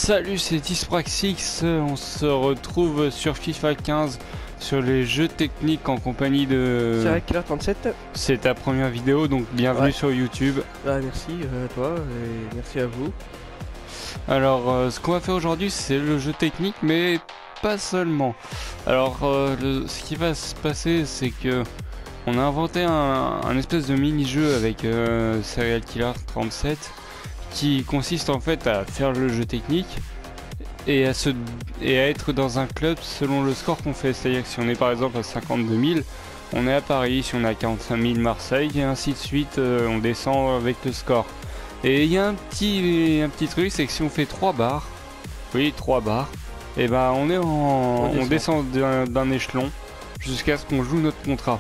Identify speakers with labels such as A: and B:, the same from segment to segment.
A: Salut, c'est Dispraxix, on se retrouve sur FIFA 15 sur les jeux techniques en compagnie de...
B: Serial Killer 37.
A: C'est ta première vidéo, donc bienvenue sur YouTube.
B: Ah, merci à toi et merci à vous.
A: Alors, ce qu'on va faire aujourd'hui, c'est le jeu technique, mais pas seulement. Alors, ce qui va se passer, c'est que on a inventé un espèce de mini-jeu avec Serial Killer 37 qui consiste en fait à faire le jeu technique et à être dans un club selon le score qu'on fait. C'est-à-dire que si on est par exemple à 52 000, on est à Paris, si on est à 45 000 Marseille, et ainsi de suite, on descend avec le score. Et il y a un petit truc, c'est que si on fait 3 barres, oui 3 barres, et ben on descend d'un échelon jusqu'à ce qu'on joue notre contrat.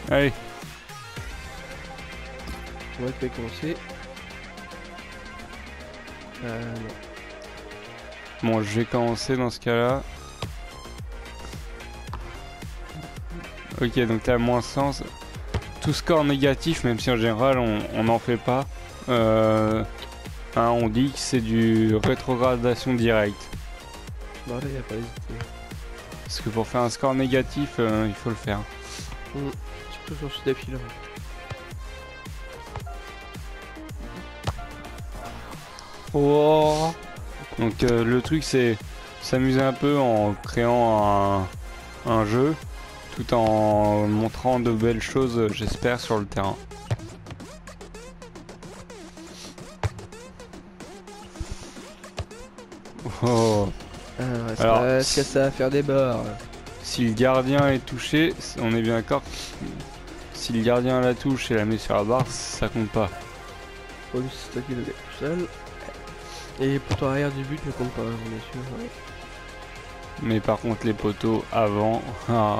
A: Allez.
B: Ouais, tu peux commencer. Non.
A: Bon, je vais commencer dans ce cas-là. Ok, donc t'as moins 100. Tout score négatif, même si en général on n'en fait pas. On dit que c'est du rétrogradation directe.
B: Bah là, y a pas hésité.
A: Parce que pour faire un score négatif, il faut le faire.
B: Tu peux changer d'affilée.
A: Oh. Donc le truc c'est s'amuser un peu en créant un jeu tout en montrant de belles choses, j'espère, sur le terrain. Oh.
B: Alors, est-ce que ça va faire des barres?
A: Si le gardien est touché, on est bien d'accord. Si le gardien la touche et la met sur la barre, ça compte pas.
B: Oh, c'est toi qui le gars tout seul. Et les poteaux arrière du but ne comptent pas, bien sûr. Ouais.
A: Mais par contre, les poteaux avant. Ah.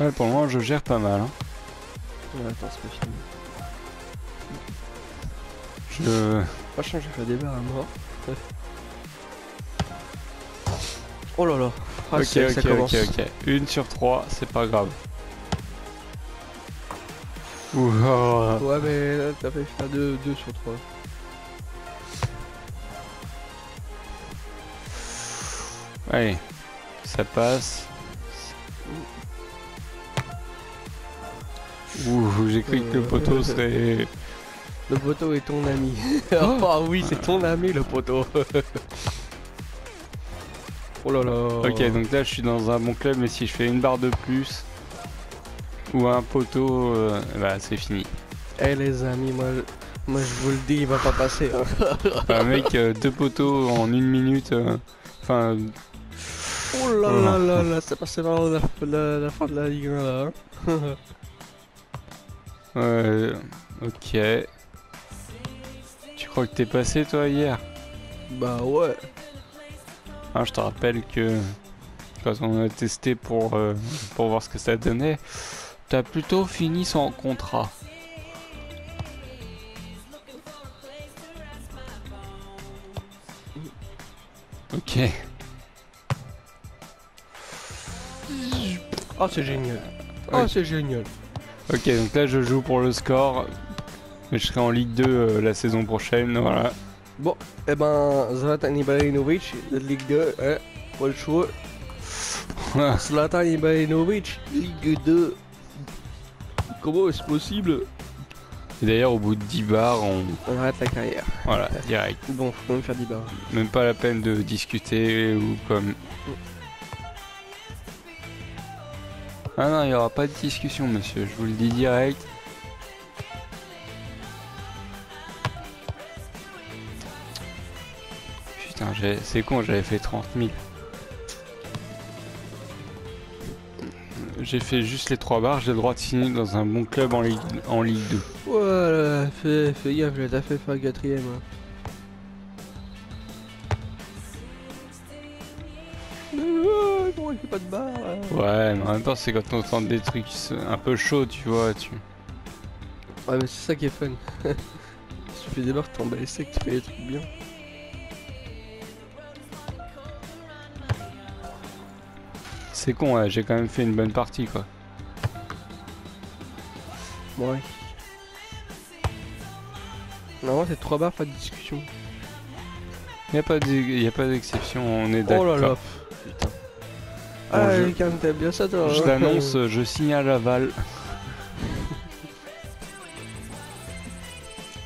A: Ouais, pour le moment, je gère pas mal. Hein.
B: Ouais, attends, c'est pas fini. Franchement, j'ai fait des barres à mort. Oh là là. Ah,
A: ok. 1 sur 3, c'est pas grave. Ouah.
B: Ouais, mais là, t'as fait faire 2 sur 3.
A: Allez, ça passe. Ouh, j'ai cru que le poteau serait...
B: Le poteau est ton ami. Oh oui, c'est ton ami le poteau. Oh là là.
A: Ok, donc là je suis dans un bon club, mais si je fais une barre de plus ou un poteau, bah c'est fini.
B: Eh les amis, moi je vous le dis, il va pas passer.
A: Bah, mec, 2 poteaux en 1 minute, enfin...
B: Oh là là là là, c'est passé vraiment la fin de la Ligue 1 là.
A: Ok. Tu crois que t'es passé toi hier?
B: Bah ouais.
A: Hein, je te rappelle que quand on a testé pour voir ce que ça donnait, t'as plutôt fini sans contrat. Ok.
B: Oh c'est génial. Oh c'est génial.
A: Ok, donc là je joue pour le score. Mais je serai en Ligue 2 la saison prochaine, voilà.
B: Bon, eh ben Zlatan Ibrahimovic de Ligue 2, hein, pas le choix. Zlatan Ibrahimovic, Ligue 2. Comment est-ce possible?
A: Et d'ailleurs au bout de 10 bars, on
B: arrête la carrière.
A: Voilà, direct.
B: Bon, faut quand même faire 10 bars.
A: Même pas la peine de discuter ou comme... Ah non, il n'y aura pas de discussion, monsieur, je vous le dis direct. Putain, c'est con, j'avais fait 30 000. J'ai fait juste les 3 barres, j'ai le droit de signer dans un bon club en Ligue 2.
B: Voilà, fais gaffe, t'as fait faire 4ème. Hein. Comment il fait pas de barre
A: Ouais, mais en même temps, c'est quand on tente des trucs un peu chauds, tu vois.
B: Ouais, mais c'est ça qui est fun. Si tu fais des barres, t'en bats les steaks, tu fais des trucs bien.
A: C'est con, ouais, j'ai quand même fait une bonne partie, quoi.
B: Ouais. Non, c'est 3 barres, pas de discussion.
A: Y a pas d'exception, on est
B: Oh là là.
A: d'accord.
B: Putain.
A: Bon,
B: Ah,
A: je-
B: quand t'aimes bien ça, toi.
A: Je
B: hein.
A: l'annonce, je signale l'aval.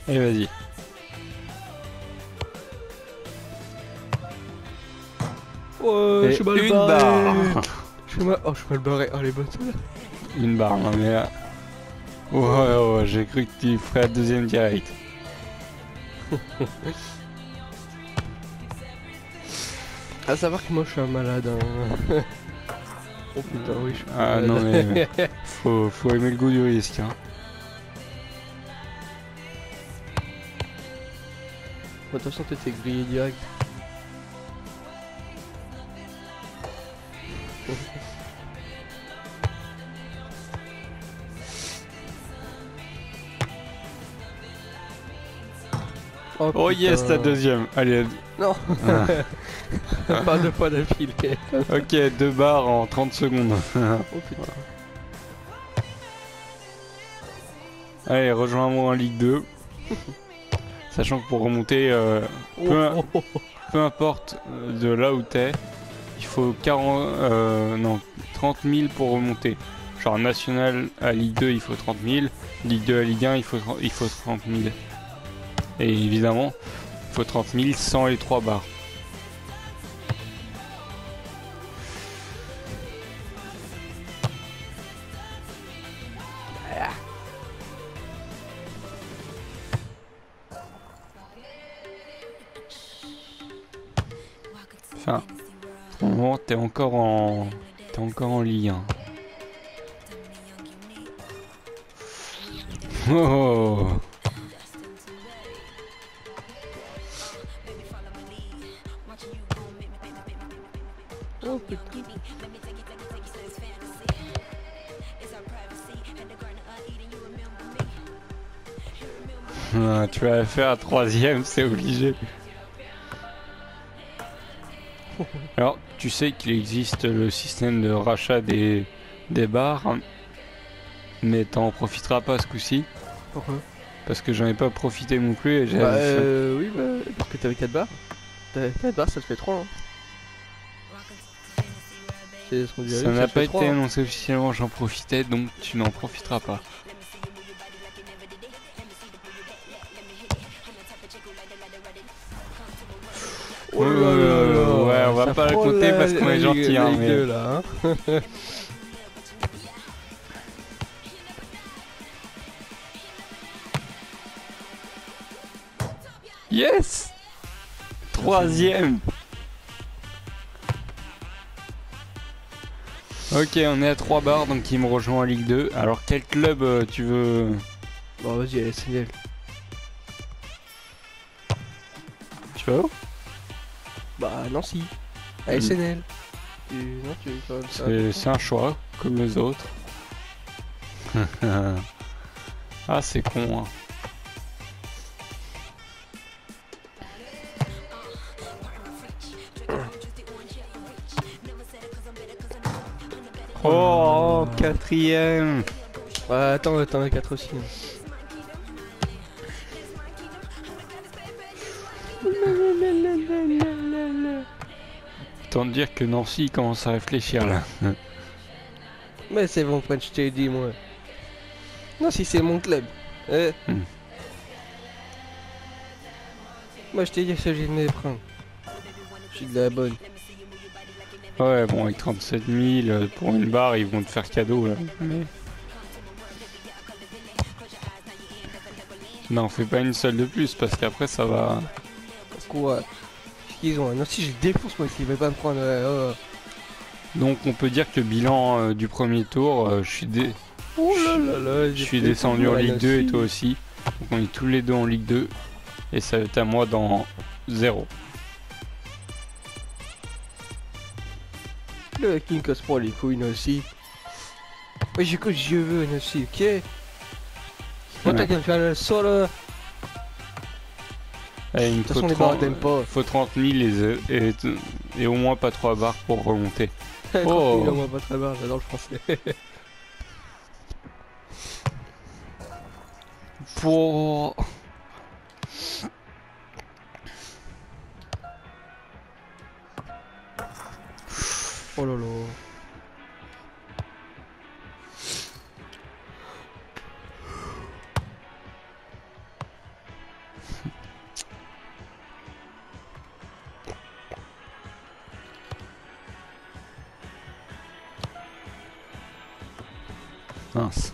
A: Et vas-y.
B: Ouais,
A: Et
B: je suis mal
A: une
B: barré.
A: barre.
B: Oh, je suis mal barré. Oh, les bonnes.
A: Une barre, non mais... Ouais, j'ai cru que tu ferais la deuxième direct.
B: À savoir que moi, je suis un malade. Hein. Oh putain, oui, je suis
A: Ah
B: malade.
A: non mais... faut aimer le goût du risque, hein.
B: Bon, de toute façon, t'étais grillé direct.
A: Oh yes, la deuxième. Allez,
B: Non.
A: Ah.
B: Pas deux fois d'affilée.
A: ok, 2 barres en 30 secondes.
B: Oh putain.
A: Allez, rejoins-moi en Ligue 2. Sachant que pour remonter, peu importe de là où t'es, il faut 30 000 pour remonter. Genre national à Ligue 2, il faut 30 000. Ligue 2 à Ligue 1, il faut 30 000. Et évidemment, il faut 30 000 sans les 3 barres. Enfin, pour le moment, t'es encore en Ligue 1. Oh.
B: Oh putain.
A: Ah, tu vas faire la troisième, c'est obligé. Alors, tu sais qu'il existe le système de rachat des barres, hein, mais t'en profiteras pas ce coup-ci,
B: Pourquoi?
A: parce que j'en ai pas profité non plus et
B: Bah oui, bah, parce que t'avais 4 barres. T'avais 4 barres, ça te fait 3. Hein. C'est ce qu'on dirait.
A: ça n'a
B: te
A: pas
B: fait
A: été
B: 3, hein.
A: annoncé officiellement, j'en profitais, donc tu n'en profiteras pas.
B: Oh là là là.
A: Ouais, on va
B: Ça
A: pas la
B: prend
A: compter parce qu'on est gentil,
B: la
A: hein,
B: Ligue
A: mais-
B: 2, là, hein.
A: Yes! Troisième! Ok, on est à 3 barres, donc il me rejoint en Ligue 2. Alors, quel club tu veux?
B: Bon, vas-y, allez, SNL.
A: Tu veux?
B: Bah, Nancy. À SNL. Non, tu veux quand même ça.
A: C'est un choix, comme les autres. Ah, c'est con, hein. Oh, quatrième.
B: Ouais, attends, t'en as 4 aussi. Hein.
A: Autant te dire que Nancy commence à réfléchir là.
B: Mais c'est bon, French, je t'ai dit, moi. Non, si c'est mon club.
A: Hmm.
B: Moi, je t'ai dit que j'ai de mes prendre. Je suis de la bonne.
A: Ouais, bon, avec 37 000 pour une barre, ils vont te faire cadeau là. Mais... Non, fais pas une seule de plus parce qu'après ça va.
B: Quoi? Ils ont. Non, si je le défonce, moi, s'il veut pas me prendre.
A: Donc on peut dire que bilan du premier tour,
B: Oh là là là,
A: je suis descendu en Ligue 2 et toi aussi. Donc on est tous les deux en Ligue 2 et ça va être à moi dans 0.
B: Le qui me casse pas les couilles, aussi. Ouais, j'ai que je veux, aussi, ok? Moi, t'as qu'à faire le sol.
A: Allez, il me
B: De toute
A: faut
B: façon, les
A: 30,
B: barres, t'aimes pas.
A: faut 30 000 et au moins pas 3 barres pour remonter.
B: Oh. Moi, pas très bien, j'adore le français.
A: Pour...
B: Oh là là.
A: Mince.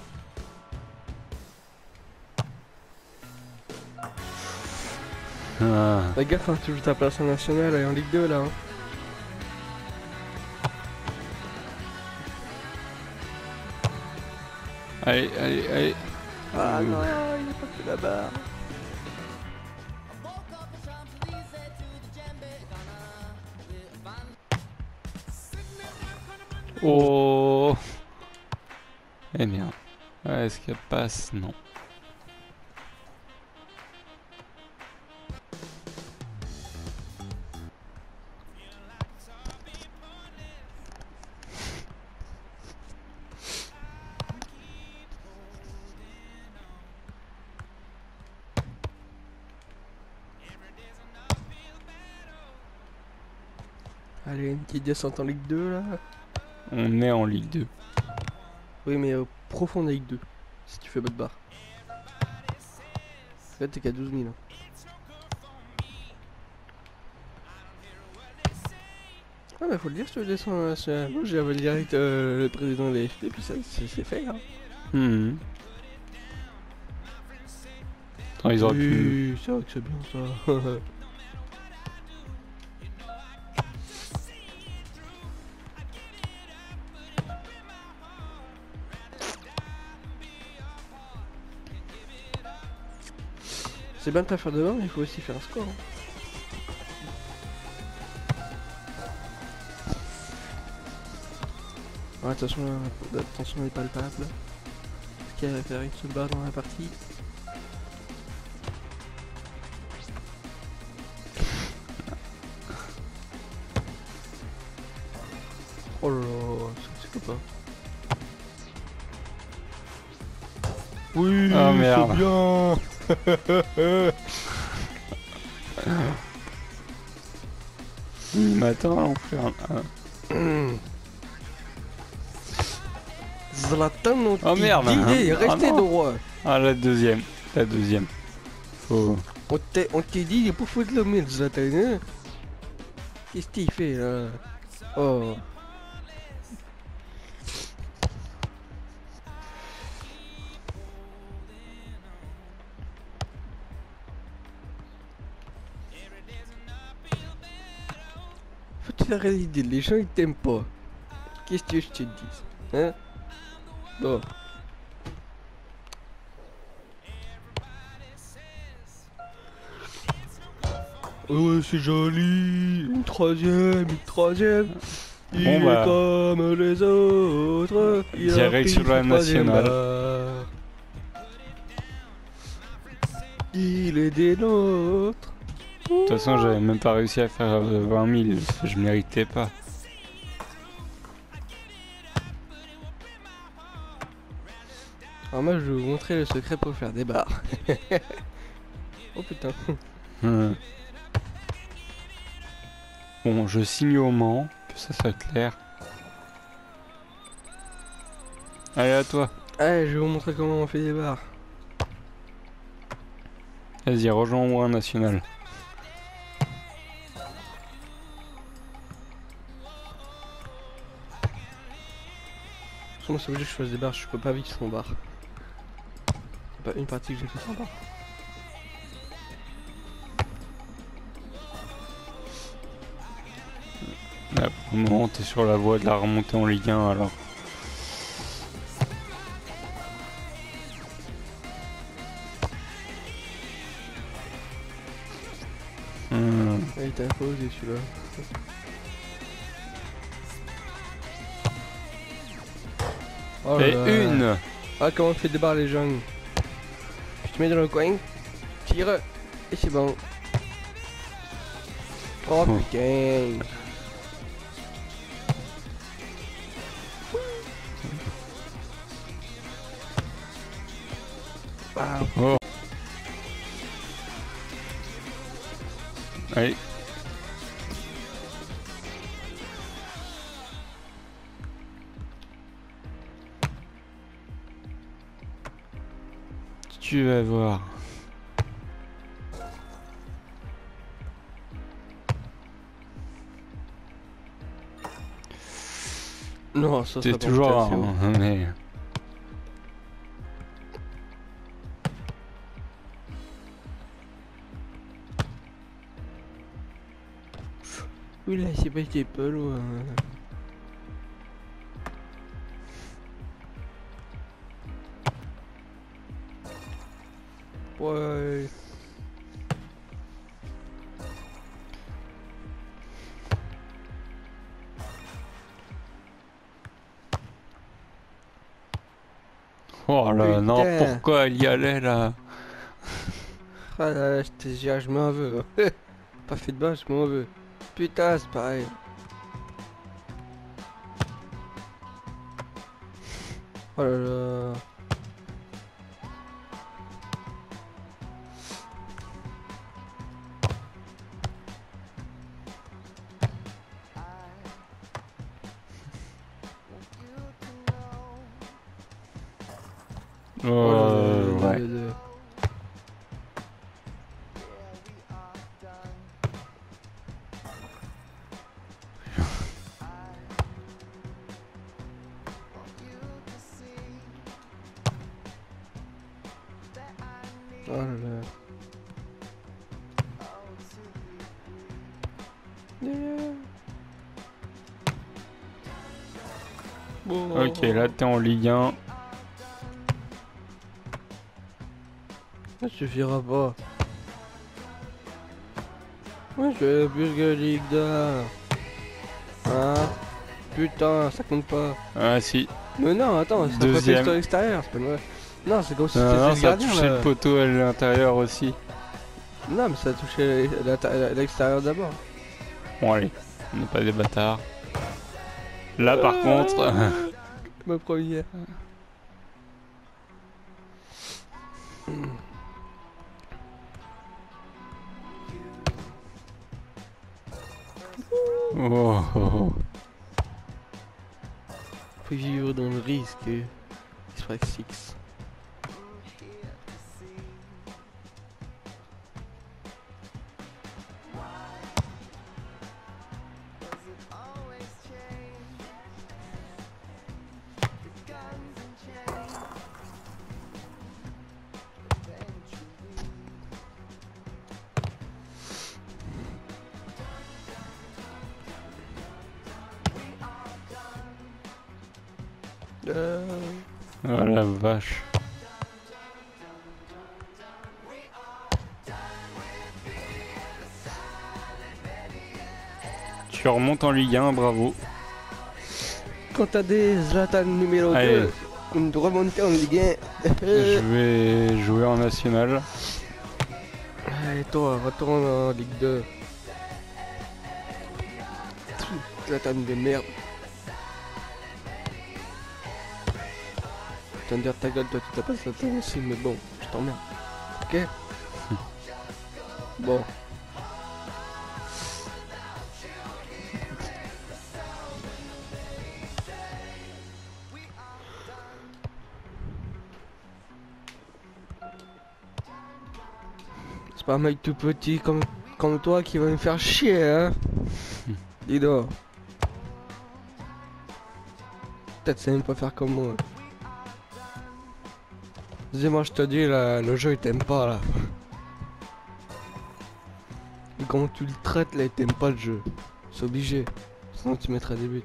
A: Ah.
B: Fais gaffe, hein, tu joues ta place en national et en Ligue 2 là. Hein.
A: Allez, allez, allez.
B: Ah non, il a pas fait la barre.
A: Oh. Eh merde. Ouais, est-ce qu'elle passe? Non.
B: Allez, une petite descente en Ligue 2 là.
A: On est en Ligue 2.
B: Oui, mais profonde Ligue 2. Si tu fais pas de barre. Là, t'es qu'à 12 000. Hein. Ah, mais faut le dire, si tu veux descendre en national. Moi, j'avais direct le président de l'AFP, puis ça, c'est fait. Hein.
A: Attends, ils auraient pu.
B: Oui, c'est vrai que c'est bien ça. C'est bien de pas faire de 20, mais il faut aussi faire un score. Hein. Ouais, attention, attention les palpables. Ce qui a fait une seule barre dans la partie. Oh là là, c'est pas. Oui,
A: oh merde.
B: c'est bien.
A: Il m'attend l'enfer.
B: Zlatan,
A: Oh merde.
B: restez
A: Ah non.
B: droit.
A: Ah, la deuxième. La deuxième. Faut.
B: On t'a dit, il est pas foutu de l'homme, Zlatan. Hein? Qu'est-ce qu'il fait là? Oh. Faut que tu arrêtes d'idée, les gens ils t'aiment pas. Qu'est-ce que je te dis? Hein? Bon. Oh, c'est joli. Une troisième. Il
A: Bon, bah.
B: est comme les autres. Il a
A: Direct
B: pris
A: sur la
B: son troisième
A: nationale.
B: barre. Il est des nôtres.
A: De toute façon, j'avais même pas réussi à faire 20 000. Je méritais pas.
B: Alors moi je vais vous montrer le secret pour faire des barres. Oh putain.
A: Bon, je signe au Mans, que ça soit clair. Allez, à toi.
B: Allez, je vais vous montrer comment on fait des barres.
A: Vas-y, rejoins-moi un national.
B: Moi c'est obligé que je fasse des barres, je peux pas vivre sans barres. C'est pas une partie que j'ai fait sans barres.
A: Là, pour le moment, t'es sur la voie de la remontée en Ligue 1, alors.
B: Il t'a imposé celui-là. Oh
A: Et
B: là là.
A: une.
B: Ah, comment on fait des barres les gens. Tu te mets dans le coin, tire, et c'est bon. Oh putain. Ah.
A: Oh. Allez. Tu vas voir.
B: Non, ça
A: C'est
B: sera pas
A: toujours
B: mutation.
A: rare, hein, mais...
B: Oui, là, c'est pas été pas loin. Ouais.
A: Oh là, non,
B: Putain.
A: pourquoi elle y allait là?
B: Ah là, je te jure, je m'en veux. Pas fait de bas, je m'en veux. Putain, c'est pareil. Oh là là.
A: Ouais.
B: Oh là là. Bon.
A: Ok, là t'es en Ligue 1.
B: Ça suffira pas. Ouais, je vais plus que Ligue 2. Hein? Putain, ça compte pas.
A: Ah si.
B: Mais non, attends, c'est pas
A: Deuxième.
B: fait à l'extérieur, c'est pas vrai. Non, c'est comme si
A: Non,
B: c'était
A: non,
B: le
A: ça a
B: gardien
A: touché
B: là.
A: le poteau à l'intérieur aussi.
B: Non, mais ça a touché l'extérieur d'abord.
A: Bon allez, on n'est pas des bâtards. Là par contre...
B: Ma première.
A: Oh, oh, oh.
B: Faut vivre dans le risque. X-Prax 6.
A: Oh la vache. Tu remontes en Ligue 1, bravo.
B: Quand t'as des Zlatan numéro
A: Allez.
B: 2, on doit remonter en Ligue 1.
A: Je vais jouer en national.
B: Allez, toi, retourne en Ligue 2. Zlatan de merde. Putain, dire ta gueule, toi tu t'as pas Zlatan aussi, mais bon, je t'emmerde. Ok. Bon. C'est pas un mec tout petit comme toi qui va me faire chier, hein. Dis donc. Peut-être c'est même pas faire comme moi. Dis-moi, je te dis, là, le jeu il t'aime pas là. Et comment tu le traites là, il t'aime pas le jeu. C'est obligé. Sinon tu mettras des buts.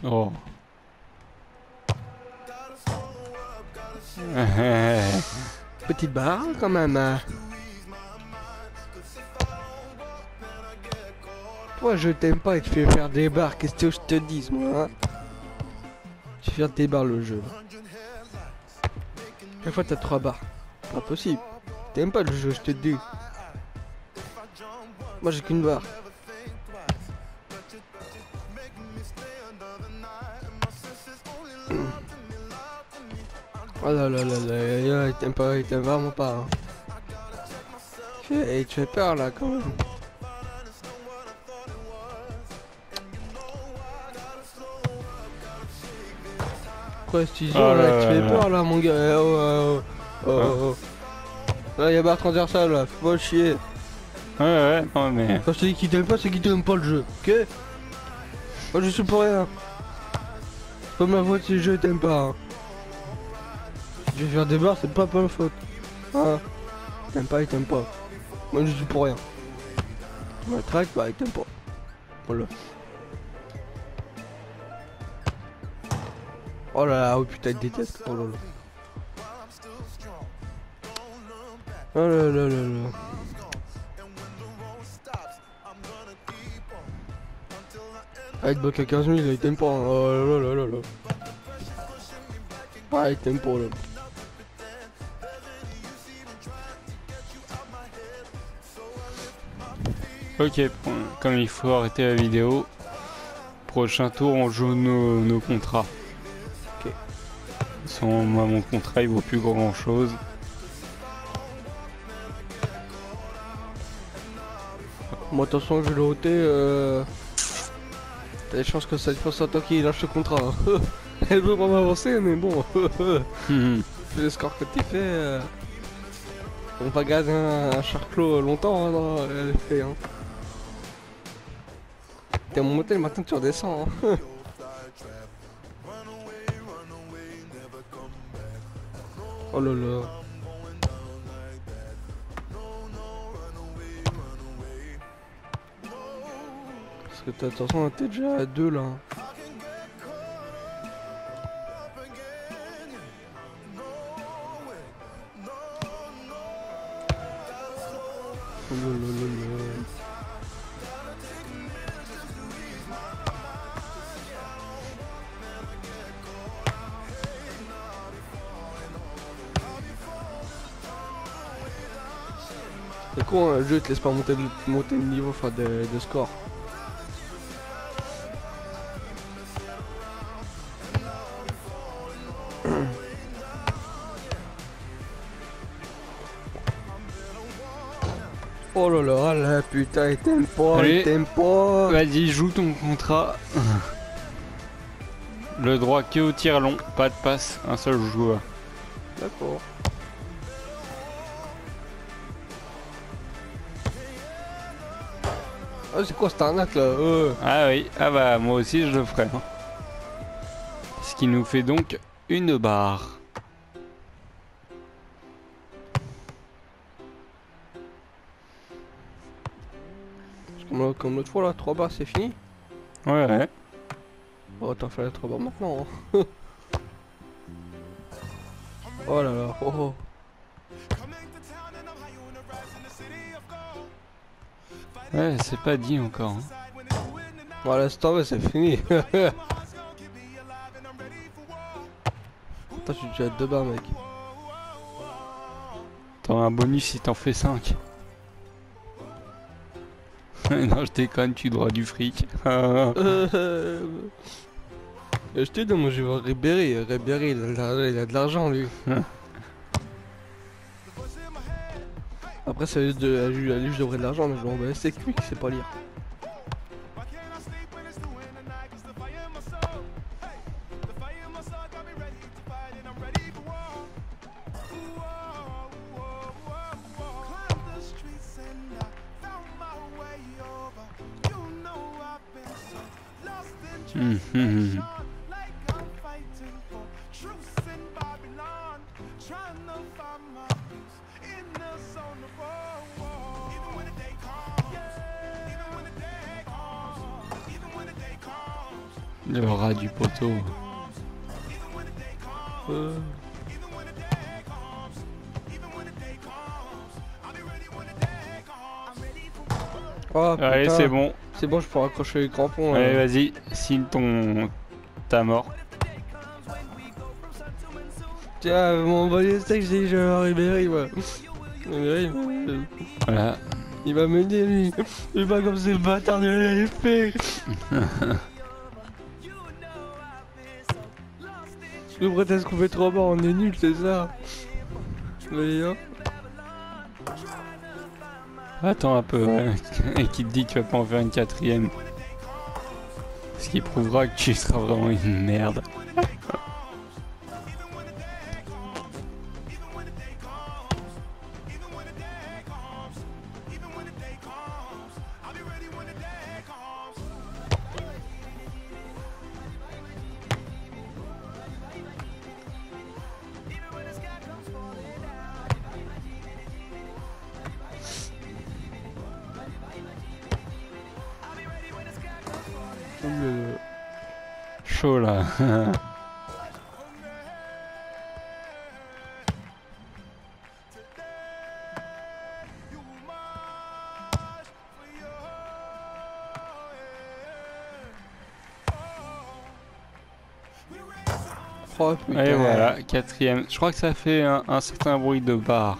A: Oh.
B: Petite barre quand même. Hein. Toi je t'aime pas et tu fais faire des barres. Qu'est-ce que je te dis moi hein. Tu fais faire des barres le jeu. Chaque fois t'as 3 barres. Pas possible. T'aimes pas le jeu, je te dis. Moi j'ai qu'une barre. Oh là là là là, il t'aime pas, il t'aime vraiment pas. Hein. Tu fais peur là quand même. Quoi, cette vision là, tu fais peur là mon gars. Oh. Là y'a Bertrand ça là, faut pas chier.
A: Ouais, non mais...
B: Quand je te dis qu'il t'aime pas, c'est qu'il t'aime pas le jeu, ok? Moi je suis pour rien. Pas ma faute si le jeu t'aime pas. Hein. Si je vais faire des barres, c'est pas ma faute. Hein? T'aimes pas, il t'aime pas. Moi je suis pour rien. Tu me traques, bah il t'aime pas. Voilà. Oh là là, oh putain, il déteste. Oh là là. Oh là là là là. Ah, il te bloque à 15 000, il t'aime pas. Hein. Oh là là là là. Ah, il t'aime pas là.
A: Ok, comme il faut arrêter la vidéo, prochain tour on joue nos contrats.
B: Ok.
A: Sans moi mon contrat il vaut plus grand chose.
B: Moi de toute façon je vais le ôter. T'as des chances que ça pense à toi qui lâche le contrat. Hein. Elle veut pas m'avancer mais bon. Le score que tu fais. On va garder un charclos longtemps hein, dans l'effet. Hein. T'es monté le matin, tu redescends. Hein. Oh là là. Parce que de toute façon, t'es déjà à 2 là. Oh là là là là. C'est con, hein, le jeu te laisse pas monter le niveau, enfin de score. Oh là là, là putain, il t'aime pas,
A: Allez.
B: il t'aime pas.
A: Vas-y, joue ton contrat. Le droit que au tir long, pas de passe, un seul joueur.
B: D'accord. Ah, c'est quoi cette arnaque là
A: Ah oui, ah bah moi aussi je le ferai. Hein. Ce qui nous fait donc une barre.
B: Comme l'autre fois là, 3 barres c'est fini.
A: Ouais.
B: Oh, t'en fais les 3 barres maintenant. Hein. Oh là là, oh oh.
A: Ouais, c'est pas dit encore. Hein.
B: Bon, laisse tomber, c'est fini. Attends, je suis déjà à 2 barres, mec.
A: T'auras un bonus si t'en fais 5. Non, je déconne, tu dois du fric.
B: Je te dis, moi je vais voir Ribéry. Ribéry, il a de l'argent lui. Après, c'est lui, je devrais de l'argent, mais je vais c'est lui qui sait pas lire.
A: Le rat du poteau.
B: Oh,
A: Allez,
B: putain.
A: c'est bon.
B: C'est bon, je peux raccrocher les crampons.
A: Allez, vas-y, signe ta mort.
B: Tiens, mon envoyé steak, je dis je vais voir Ribéry, moi. Ribéry,
A: Voilà.
B: il va m'aider, lui. Il va comme c'est le bâtard de l'AFP. Le prétexte qu'on fait 3 morts, on est nul, c'est ça. Mais hein.
A: Attends un peu, ouais. Et qui te dit que tu vas pas en faire une quatrième. Ce qui prouvera que tu seras vraiment une merde. Chaud là.
B: Oh putain.
A: Et voilà, quatrième. Je crois que ça fait un certain bruit de barre.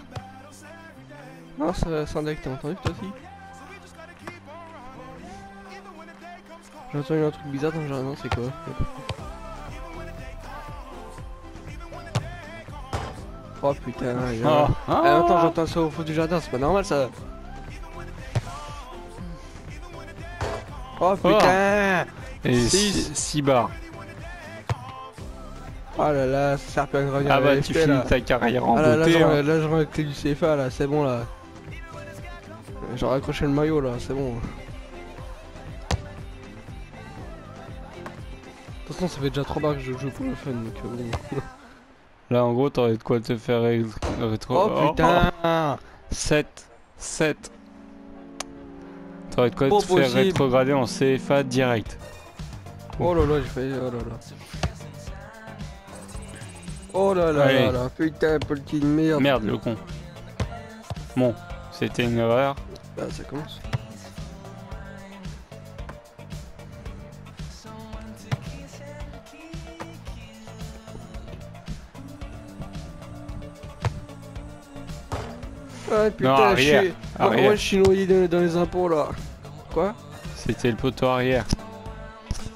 B: Non, c'est un deck, t'as entendu toi aussi? J'ai entendu un truc bizarre dans le jardin, c'est quoi? Oh putain,
A: Oh.
B: attends, j'entends ça au fond du jardin, c'est pas normal ça. Oh putain.
A: Et
B: Six.
A: 6 barres.
B: Oh là là, ça sert plus à grandir.
A: Ah bah
B: FP,
A: tu finis
B: là.
A: ta carrière en
B: Ah là,
A: beauté. Hein.
B: là, je rends la clé du CFA là, c'est bon là. J'ai raccroché le maillot là, c'est bon. De toute façon, ça fait déjà 3 barres que je joue pour le fun, donc bon.
A: Là en gros t'aurais de quoi te faire rétro.
B: Oh putain.
A: 7. T'aurais de quoi
B: Pas
A: te faire
B: possible.
A: rétrograder en CFA direct.
B: Oh là là, j'ai failli. Oh là là. Oh là là
A: Allez.
B: là là, putain, petite merde.
A: Merde le con. Bon, c'était une erreur.
B: Bah, ça commence. Ah putain,
A: Non, arrière, arrière.
B: moi je suis noyé dans les impôts là. Quoi?
A: C'était le poteau arrière.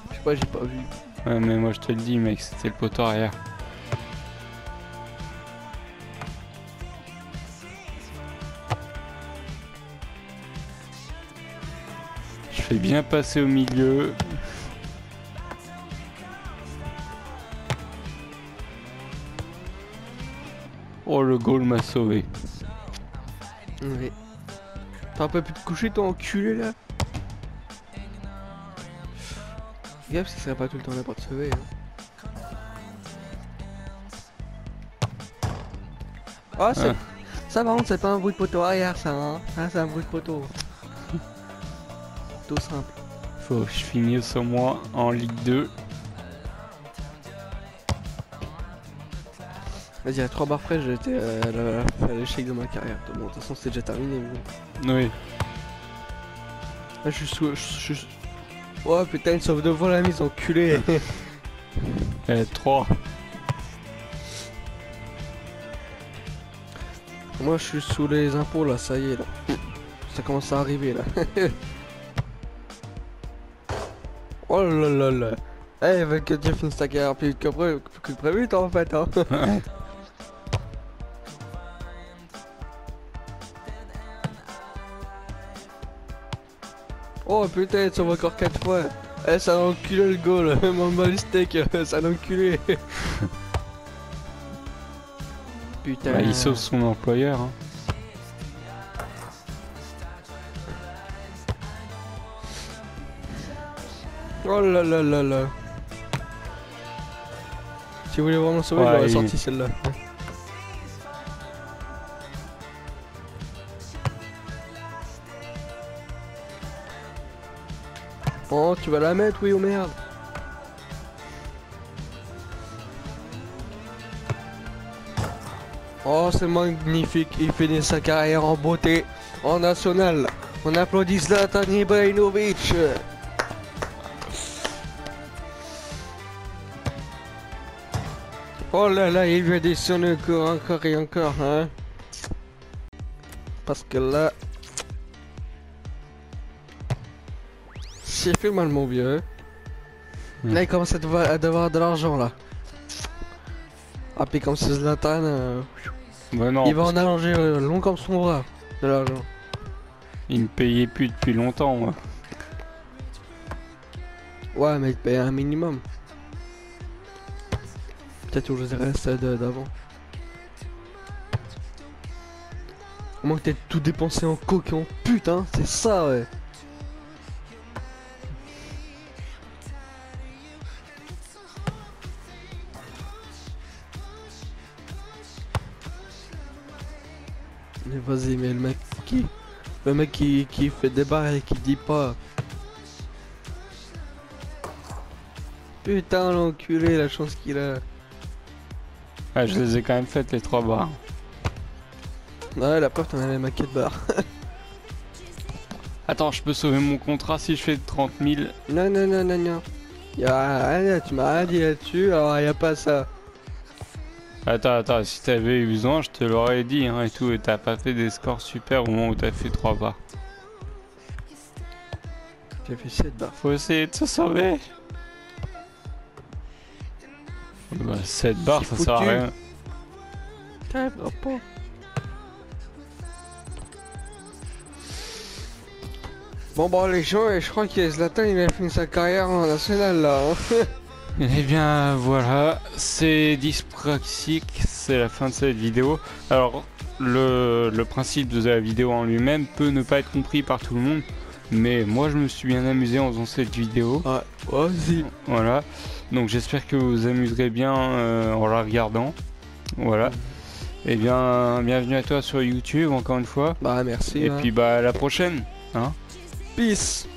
B: Je sais pas, j'ai pas vu.
A: Ouais, mais moi je te le dis mec, c'était le poteau arrière. Je fais bien passer au milieu. Oh le goal m'a sauvé.
B: Oui. T'as pas pu te coucher toi enculé là? Fais gaffe, ça serait pas tout le temps là pour te sauver. Hein. Oh, c'est...
A: Ah.
B: Ça par contre c'est pas un bruit de poteau arrière ça hein. Ah, c'est un bruit de poteau. Tout simple.
A: Faut que je finisse au moins en Ligue 2.
B: Vas-y, à 3 barres près, j'étais à l'échec de ma carrière. Bon, de toute façon, c'est déjà terminé. Mais...
A: Oui.
B: Là, je suis. Oh putain, il sauve devant la mise, enculé.
A: 3.
B: Moi, je suis sous les impôts là, ça y est là. Ça commence à arriver là. Oh là là là. Eh, veulent que tu finisses ta carrière plus que prévu, toi en fait. Hein. Oh putain, ça va encore 4 fois. Eh, ça a enculé le goal. Mon balistek, ça a enculé. Putain.
A: Bah, il sauve son employeur. Hein.
B: Oh là là là là. Si vous voulez vraiment sauver,
A: Ouais,
B: j'aurais
A: il-
B: sorti celle-là. Oh, tu vas la mettre, oui ou merde? Oh, c'est magnifique. Il finit sa carrière en beauté en national. On applaudit Zlatan Ibrahimovic. Oh là là, il vient descendre encore et encore, hein. Parce que là... C'est fait mal, mon vieux. Là, il commence à devoir de l'argent, là. Ah, puis comme c'est Zlatan,
A: Bah non,
B: il va
A: parce
B: en allonger long comme son bras, de l'argent.
A: qu'il me payait plus depuis longtemps, moi.
B: Ouais, mais il te paye un minimum. Peut-être que je reste d'avant. Au moins que t'aies tout dépensé en coke et en pute, hein, c'est ça, ouais. Mais vas-y, mais le mec qui fait des barres et qui dit pas. Putain, l'enculé, la chance qu'il a.
A: Ah, je les ai quand même faites les 3 barres.
B: Ouais, la preuve, t'en as les maquettes barres.
A: Attends, je peux sauver mon contrat si je fais 30 000.
B: Non, non, non, non, non. Tu m'as rien dit là-dessus, alors y a pas ça.
A: Attends, si t'avais eu besoin, je te l'aurais dit, hein, et tout, et t'as pas fait des scores super au moment où t'as fait 3 barres.
B: J'ai fait 7 barres.
A: Faut essayer de se sauver. Bah, 7 barres, ça
B: C'est
A: sert à
B: foutu.
A: rien.
B: Putain, pas. Bon, bon, les gens, je crois que Zlatan, il a fini sa carrière en national là. Hein.
A: Eh bien voilà, c'est dyspraxique, c'est la fin de cette vidéo. Alors le principe de la vidéo en lui-même peut ne pas être compris par tout le monde, mais moi je me suis bien amusé en faisant cette vidéo.
B: Ouais, vas-y.
A: Voilà, donc j'espère que vous vous amuserez bien en la regardant. Voilà. Eh bien bienvenue à toi sur YouTube encore une fois.
B: Bah, merci.
A: Et
B: hein.
A: puis bah à la prochaine. Hein.
B: Peace.